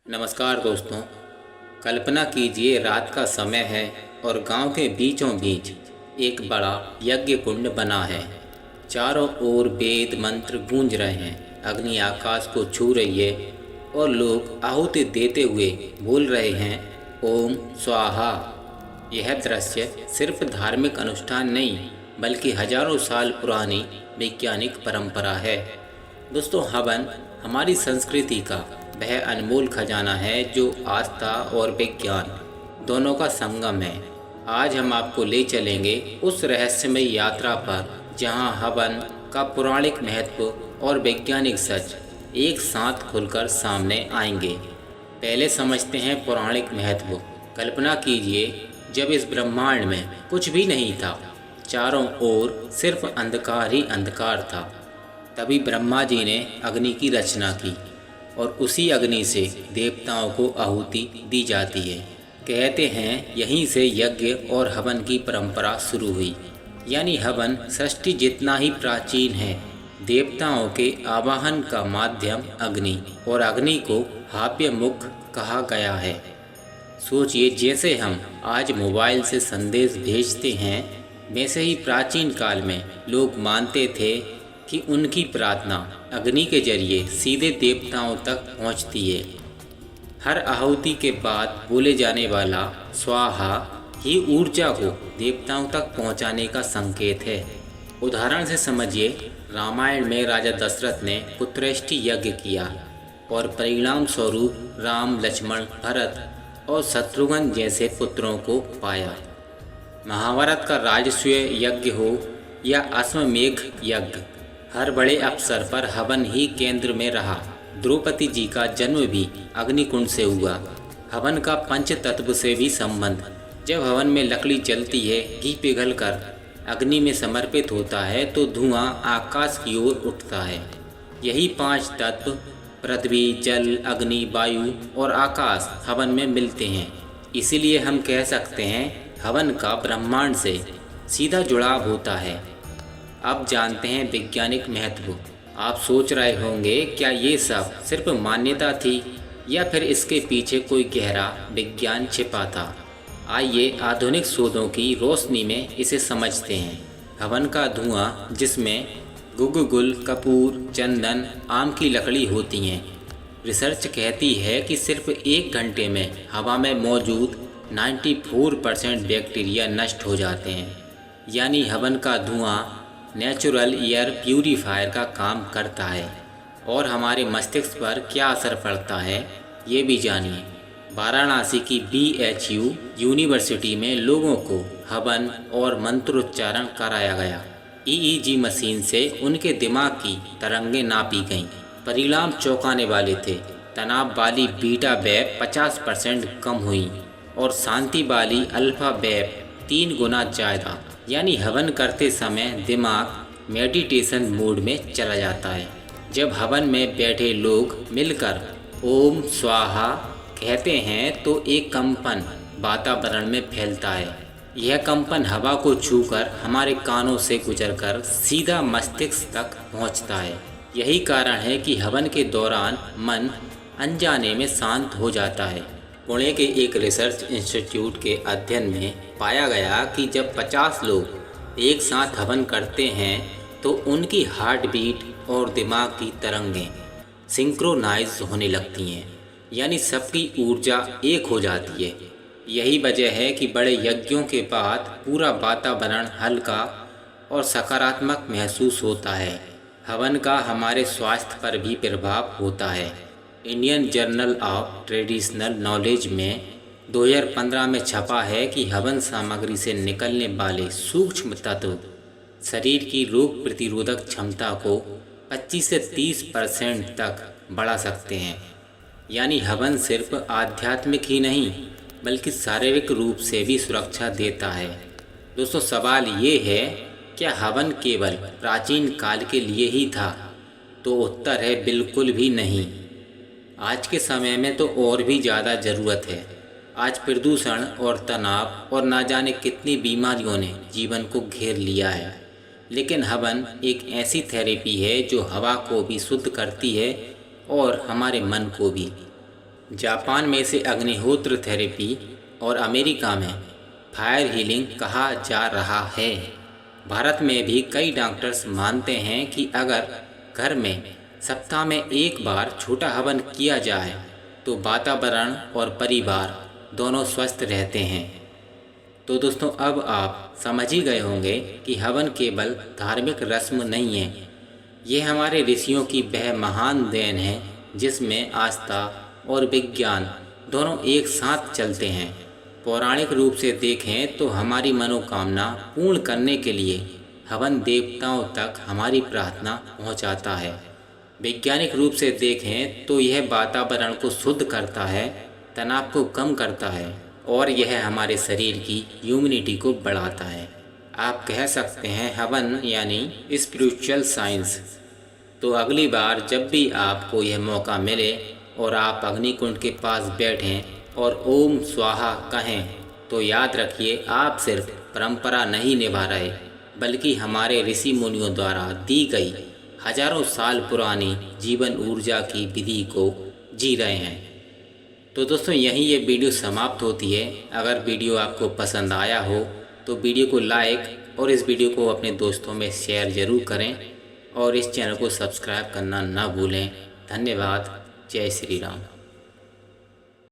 नमस्कार दोस्तों। कल्पना कीजिए रात का समय है और गांव के बीचों बीच एक बड़ा यज्ञ कुंड बना है। चारों ओर वेद मंत्र गूंज रहे हैं, अग्नि आकाश को छू रही है और लोग आहुति देते हुए बोल रहे हैं ओम स्वाहा। यह दृश्य सिर्फ धार्मिक अनुष्ठान नहीं बल्कि हजारों साल पुरानी वैज्ञानिक परंपरा है। दोस्तों, हवन हमारी संस्कृति का वह अनमोल खजाना है जो आस्था और विज्ञान दोनों का संगम है। आज हम आपको ले चलेंगे उस रहस्यमय यात्रा पर जहां हवन का पौराणिक महत्व और वैज्ञानिक सच एक साथ खुलकर सामने आएंगे। पहले समझते हैं पौराणिक महत्व। कल्पना कीजिए जब इस ब्रह्मांड में कुछ भी नहीं था, चारों ओर सिर्फ अंधकार ही अंधकार था, तभी ब्रह्मा जी ने अग्नि की रचना की और उसी अग्नि से देवताओं को आहुति दी जाती है। कहते हैं यहीं से यज्ञ और हवन की परंपरा शुरू हुई। यानी हवन सृष्टि जितना ही प्राचीन है। देवताओं के आवाहन का माध्यम अग्नि और अग्नि को हाप्य मुख कहा गया है। सोचिए, जैसे हम आज मोबाइल से संदेश भेजते हैं, वैसे ही प्राचीन काल में लोग मानते थे कि उनकी प्रार्थना अग्नि के जरिए सीधे देवताओं तक पहुंचती है। हर आहुति के बाद बोले जाने वाला स्वाहा ही ऊर्जा को देवताओं तक पहुंचाने का संकेत है। उदाहरण से समझिए, रामायण में राजा दशरथ ने पुत्रेष्टि यज्ञ किया और परिणाम स्वरूप राम, लक्ष्मण, भरत और शत्रुघ्न जैसे पुत्रों को पाया। महाभारत का राजसूय यज्ञ हो या अश्वमेघ यज्ञ, हर बड़े अवसर पर हवन ही केंद्र में रहा। द्रौपदी जी का जन्म भी अग्निकुंड से हुआ। हवन का पंच तत्व से भी संबंध। जब हवन में लकड़ी जलती है, घी पिघलकर अग्नि में समर्पित होता है तो धुआं आकाश की ओर उठता है। यही पांच तत्व पृथ्वी, जल, अग्नि, वायु और आकाश हवन में मिलते हैं। इसीलिए हम कह सकते हैं हवन का ब्रह्मांड से सीधा जुड़ाव होता है। अब जानते हैं वैज्ञानिक महत्व। आप सोच रहे होंगे, क्या ये सब सिर्फ मान्यता थी या फिर इसके पीछे कोई गहरा विज्ञान छिपा था? आइए आधुनिक शोधों की रोशनी में इसे समझते हैं। हवन का धुआं, जिसमें गुग्गुल, कपूर, चंदन, आम की लकड़ी होती हैं, रिसर्च कहती है कि सिर्फ 1 घंटे में हवा में मौजूद 94% बैक्टीरिया नष्ट हो जाते हैं। यानी हवन का धुआं नेचुरल एयर प्यूरीफायर का काम करता है। और हमारे मस्तिष्क पर क्या असर पड़ता है ये भी जानिए। वाराणसी की BHU यूनिवर्सिटी में लोगों को हवन और मंत्रोच्चारण कराया गया। EEG मशीन से उनके दिमाग की तरंगें नापी गईं। परिणाम चौंकाने वाले थे। तनाव वाली बीटा वेव 50% कम हुई और शांति वाली अल्फा वेव 3 गुना ज़्यादा। यानी हवन करते समय दिमाग मेडिटेशन मोड में चला जाता है। जब हवन में बैठे लोग मिलकर ओम स्वाहा कहते हैं तो एक कंपन वातावरण में फैलता है। यह कंपन हवा को छूकर हमारे कानों से गुजरकर सीधा मस्तिष्क तक पहुंचता है। यही कारण है कि हवन के दौरान मन अनजाने में शांत हो जाता है। पुणे के एक रिसर्च इंस्टीट्यूट के अध्ययन में पाया गया कि जब 50 लोग एक साथ हवन करते हैं तो उनकी हार्ट बीट और दिमाग की तरंगें सिंक्रोनाइज होने लगती हैं। यानी सबकी ऊर्जा एक हो जाती है। यही वजह है कि बड़े यज्ञों के बाद पूरा वातावरण हल्का और सकारात्मक महसूस होता है। हवन का हमारे स्वास्थ्य पर भी प्रभाव होता है। Indian journal of traditional knowledge में 2015 में छपा है कि हवन सामग्री से निकलने वाले सूक्ष्म तत्व शरीर की रोग प्रतिरोधक क्षमता को 25 से 30% तक बढ़ा सकते हैं। यानी हवन सिर्फ आध्यात्मिक ही नहीं बल्कि शारीरिक रूप से भी सुरक्षा देता है। दोस्तों, सवाल ये है, क्या हवन केवल प्राचीन काल के लिए ही था? तो उत्तर है बिल्कुल भी नहीं। आज के समय में तो और भी ज़्यादा ज़रूरत है। आज प्रदूषण और तनाव और ना जाने कितनी बीमारियों ने जीवन को घेर लिया है, लेकिन हवन एक ऐसी थेरेपी है जो हवा को भी शुद्ध करती है और हमारे मन को भी। जापान में इसे अग्निहोत्र थेरेपी और अमेरिका में फायर हीलिंग कहा जा रहा है। भारत में भी कई डॉक्टर्स मानते हैं कि अगर घर में सप्ताह में एक बार छोटा हवन किया जाए तो वातावरण और परिवार दोनों स्वस्थ रहते हैं। तो दोस्तों, अब आप समझ ही गए होंगे कि हवन केवल धार्मिक रस्म नहीं है, ये हमारे ऋषियों की वह महान देन है जिसमें आस्था और विज्ञान दोनों एक साथ चलते हैं। पौराणिक रूप से देखें तो हमारी मनोकामना पूर्ण करने के लिए हवन देवताओं तक हमारी प्रार्थना पहुंचाता है। वैज्ञानिक रूप से देखें तो यह वातावरण को शुद्ध करता है, तनाव को कम करता है और यह हमारे शरीर की इम्यूनिटी को बढ़ाता है। आप कह सकते हैं हवन यानी स्पिरिचुअल साइंस। तो अगली बार जब भी आपको यह मौका मिले और आप अग्निकुंड के पास बैठें और ओम स्वाहा कहें तो याद रखिए, आप सिर्फ परंपरा नहीं निभा रहे बल्कि हमारे ऋषि मुनियों द्वारा दी गई हजारों साल पुरानी जीवन ऊर्जा की विधि को जी रहे हैं। तो दोस्तों, यहीं ये वीडियो समाप्त होती है। अगर वीडियो आपको पसंद आया हो तो वीडियो को लाइक और इस वीडियो को अपने दोस्तों में शेयर ज़रूर करें और इस चैनल को सब्सक्राइब करना ना भूलें। धन्यवाद। जय श्री राम।